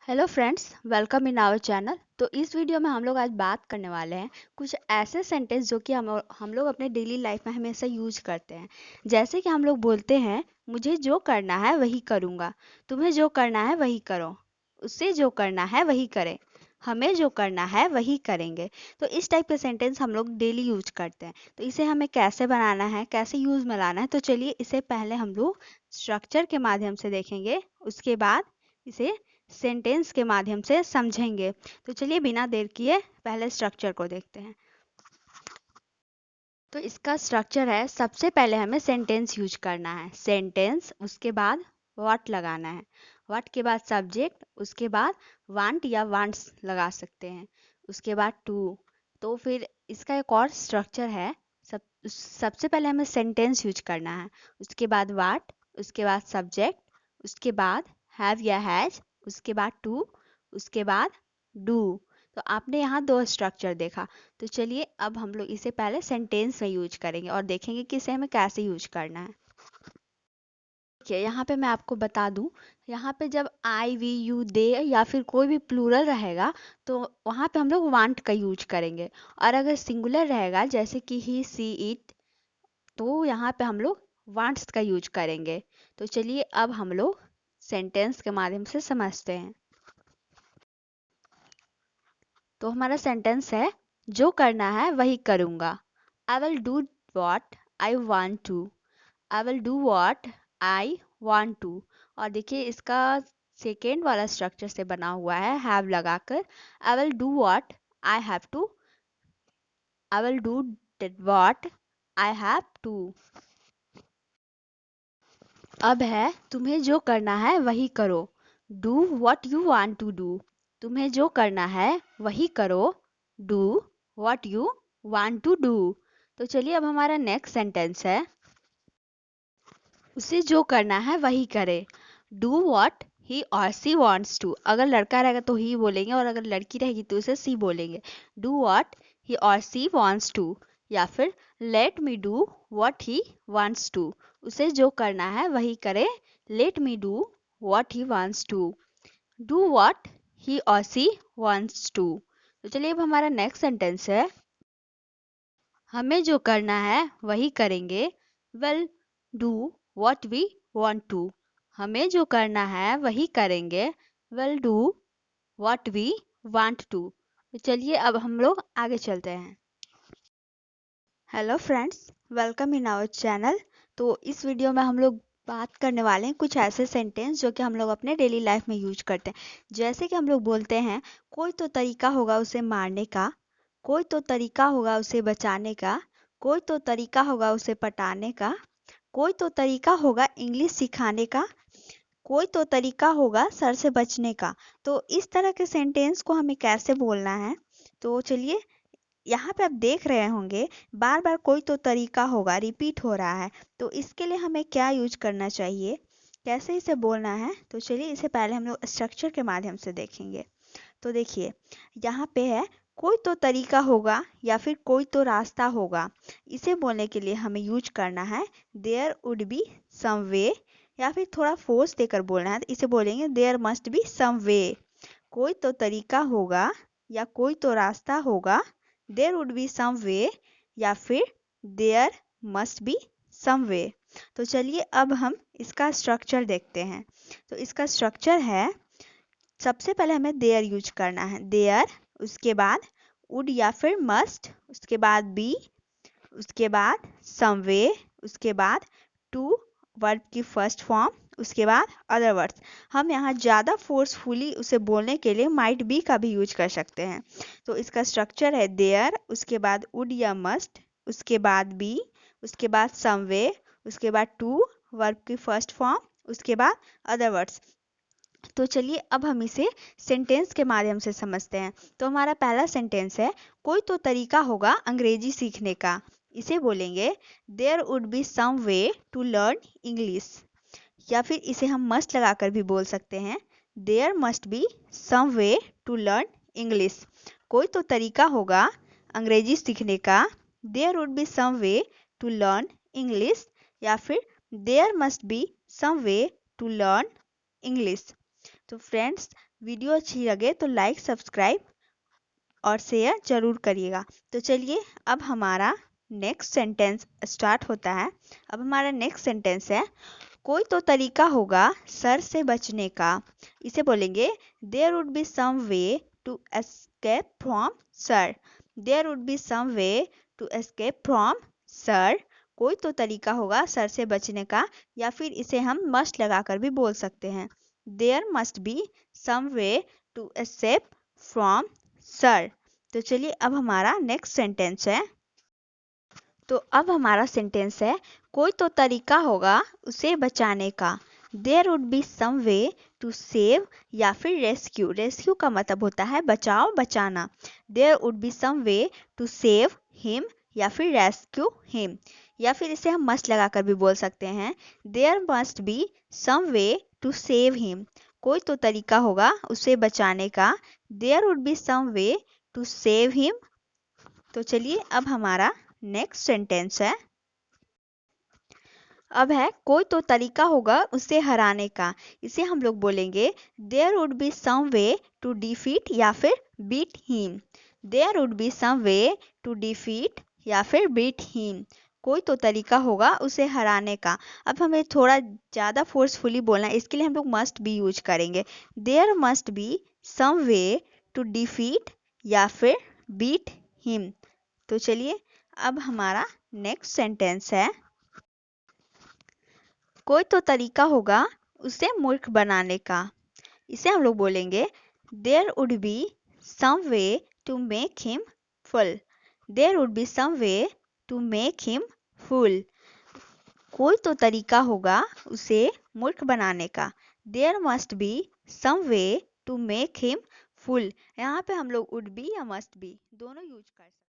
Hello friends, welcome in our channel. तो इस video में हम लोग आज बात करने वाले हैं कुछ ऐसे सेंटेंस जो कि हम लोग अपने डेली लाइफ में हमेशा यूज करते हैं। जैसे कि हम लोग बोलते हैं, मुझे जो करना है वही करूँगा, तुम्हें जो करना है वही करो, उससे जो करना है वही करें, हमें जो करना है वही करेंगे। तो इस टाइप के सेंटेंस हम लोग डेली यूज करते हैं। तो इसे हमें कैसे बनाना है, कैसे यूज में लाना है, तो चलिए इसे पहले हम लोग स्ट्रक्चर के माध्यम से देखेंगे, उसके बाद इसे सेंटेंस के माध्यम से समझेंगे। तो चलिए बिना देर किए पहले स्ट्रक्चर को देखते हैं। तो इसका स्ट्रक्चर है, सबसे पहले हमें सेंटेंस यूज करना है, सेंटेंस, उसके बाद व्हाट लगाना है, व्हाट के बाद सब्जेक्ट, उसके बाद वांट या वांट्स लगा सकते हैं, उसके बाद टू। तो फिर इसका एक और स्ट्रक्चर है, सबसे पहले हमें सेंटेंस यूज करना है, उसके बाद व्हाट, उसके बाद सब्जेक्ट, उसके बाद हैव या हैज, उसके बाद टू, उसके बाद डू। तो आपने यहाँ दो स्ट्रक्चर देखा। तो चलिए अब हम लोग इसे पहले सेंटेंस में यूज करेंगे और देखेंगे कि इसे हमें कैसे यूज करना है। देखिए यहाँ पे मैं आपको बता दूं, यहाँ पे जब आई वी यू दे या फिर कोई भी प्लूरल रहेगा तो वहाँ पे हम लोग वांट का यूज करेंगे, और अगर सिंगुलर रहेगा जैसे कि ही सी इट, तो यहाँ पे हम लोग वांट्स का यूज करेंगे। तो चलिए अब हम लोग सेंटेंस के माध्यम से समझते हैं। तो हमारा सेंटेंस है, जो करना है वही करूँगा। I will do what I want to, I will do what I want to. और देखिए इसका सेकेंड वाला स्ट्रक्चर से बना हुआ है, हैव लगाकर। I will do what I have to, I will do what I have to. अब है, तुम्हें जो करना है वही करो, do what you want to do. तुम्हें जो करना है वही करो, do what you want to do. तो चलिए अब हमारा नेक्स्ट सेंटेंस है, उसे जो करना है वही करे, डू वॉट ही और सी वॉन्ट्स टू। अगर लड़का रहेगा तो ही बोलेंगे और अगर लड़की रहेगी तो उसे सी बोलेंगे। डू वॉट ही और सी वॉन्ट्स टू, या फिर let me do what he wants to. उसे जो करना है वही करे, let me do what he wants to, do what he और सी वॉन्ट्स टू। तो चलिए अब हमारा नेक्स्ट सेंटेंस है, हमें जो करना है वही करेंगे, we'll do what we want to. हमें जो करना है वही करेंगे, we'll do what we want to. तो चलिए अब हम लोग आगे चलते हैं। Hello friends, welcome in our channel. तो इस वीडियो में हम लोग बात करने वाले हैं कुछ ऐसे सेंटेंस जो कि हम लोग अपने डेली लाइफ में यूज करते हैं। जैसे कि हम लोग बोलते हैं, कोई तो तरीका होगा उसे मारने का, कोई तो तरीका होगा उसे बचाने का, कोई तो तरीका होगा उसे पटाने का, कोई तो तरीका होगा इंग्लिश सिखाने का, कोई तो तरीका होगा सर से बचने का। तो इस तरह के सेंटेंस को हमें कैसे बोलना है, तो चलिए यहाँ पे आप देख रहे होंगे बार बार कोई तो तरीका होगा रिपीट हो रहा है। तो इसके लिए हमें क्या यूज करना चाहिए, कैसे इसे बोलना है, तो चलिए इसे पहले हम लोग स्ट्रक्चर के माध्यम से देखेंगे। तो देखिए यहाँ पे है, कोई तो तरीका होगा या फिर कोई तो रास्ता होगा। इसे बोलने के लिए हमें यूज करना है देयर वुड बी सम वे, या फिर थोड़ा फोर्स देकर बोलना है, तो इसे बोलेंगे देयर मस्ट बी सम वे। कोई तो तरीका होगा या कोई तो रास्ता होगा, देयर वुड बी सम वे, या फिर देयर मस्ट बी सम वे। तो चलिए अब हम इसका स्ट्रक्चर देखते हैं। तो इसका स्ट्रक्चर है, सबसे पहले हमें देयर यूज करना है, देयर, उसके बाद वुड या फिर मस्ट, उसके बाद बी, उसके बाद समवे, उसके बाद टू, वर्ब की फर्स्ट फॉर्म, उसके बाद अदर वर्ड्स। हम यहाँ ज़्यादा फोर्सफुली उसे बोलने के लिए माइट बी का भी यूज कर सकते हैं। तो इसका स्ट्रक्चर है देयर, उसके बाद वुड या मस्ट, उसके बाद बी, उसके बाद समवे, उसके बाद टू, वर्ब की फर्स्ट फॉर्म, उसके बाद अदर वर्ड्स। तो चलिए अब हम इसे सेंटेंस के माध्यम से समझते हैं। तो हमारा पहला सेंटेंस है, कोई तो तरीका होगा अंग्रेजी सीखने का। इसे बोलेंगे there would be some way to learn English, या फिर इसे हम मस्ट लगाकर भी बोल सकते हैं, there must be some way to learn English. कोई तो तरीका होगा अंग्रेजी सीखने का, there would be some way to learn English, या फिर there must be some way to learn English. तो फ्रेंड्स, वीडियो अच्छी लगे तो लाइक, सब्सक्राइब और शेयर जरूर करिएगा। तो चलिए अब हमारा नेक्स्ट सेंटेंस स्टार्ट होता है। अब हमारा नेक्स्ट सेंटेंस है, कोई तो तरीका होगा सर से बचने का। इसे बोलेंगे there would be some way to escape from sir. There would be some way to escape from sir. कोई तो तरीका होगा सर से बचने का, या फिर इसे हम मस्ट लगाकर भी बोल सकते हैं। There must be some way to escape from sir. तो चलिए अब हमारा नेक्स्ट सेंटेंस है। तो अब हमारा सेंटेंस है, कोई तो तरीका होगा उसे बचाने का। There would be some way to save या फिर रेस्क्यू। रेस्क्यू का मतलब होता है बचाओ, बचाना। There would be some way to save him या फिर रेस्क्यू हिम, या फिर इसे हम मस्ट लगाकर भी बोल सकते हैं। There must be some way to save him. कोई तो तरीका होगा उसे बचाने का। There would be some way to save him. तो चलिए अब हमारा नेक्स्ट सेंटेंस है। अब है, कोई तो तरीका होगा उसे हराने का। इसे हम लोग बोलेंगे there would be some way to defeat या फिर beat him. There would be some way to defeat या फिर बीट हिम। कोई तो तरीका होगा उसे हराने का। अब हमें थोड़ा ज़्यादा फोर्सफुली बोलना है, इसके लिए हम लोग मस्ट बी यूज करेंगे। There must be some way to defeat या फिर बीट हिम। तो चलिए अब हमारा नेक्स्ट सेंटेंस है, कोई तो तरीका होगा उसे मूर्ख बनाने का। इसे हम लोग बोलेंगे there would be some way to make him fool. There would be some way to make him fool. कोई तो तरीका होगा उसे मूर्ख बनाने का। There must be some way to make him fool. यहाँ पे हम लोग वुड बी या मस्ट बी दोनों यूज कर सकते हैं।